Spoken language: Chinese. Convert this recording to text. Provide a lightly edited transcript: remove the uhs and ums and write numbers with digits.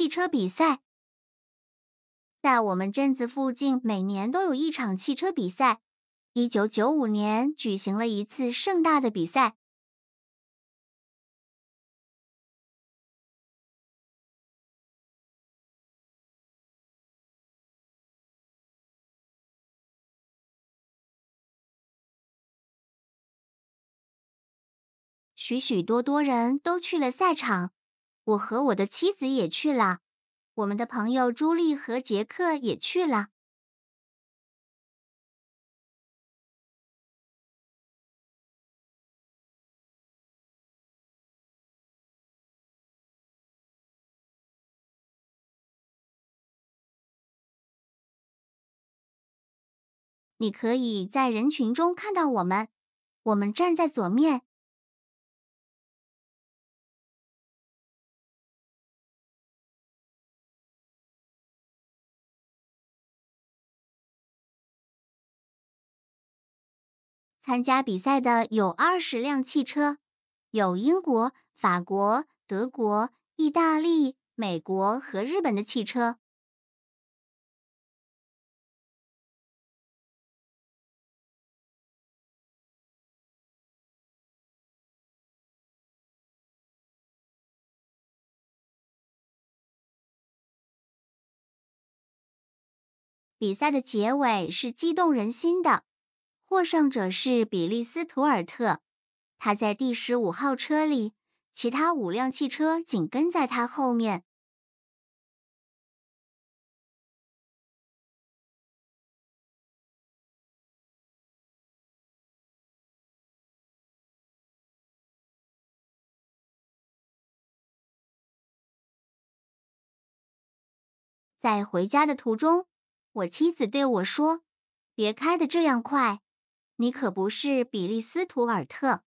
汽车比赛。在我们镇子附近，每年都有一场汽车比赛。1995年举行了一次盛大的比赛。许许多多人都去了赛场，我和我的妻子也去了，我们的朋友朱莉和杰克也去了。你可以在人群中看到我们，我们站在左面。参加比赛的有20辆汽车，有英国、法国、德国、意大利、美国和日本的汽车。比赛的结尾是激动人心的，获胜者是比利斯图尔特，他在第15号车里，其他5辆汽车紧跟在他后面。在回家的途中，我妻子对我说：“别开得这样快，你可不是比利斯图尔特。”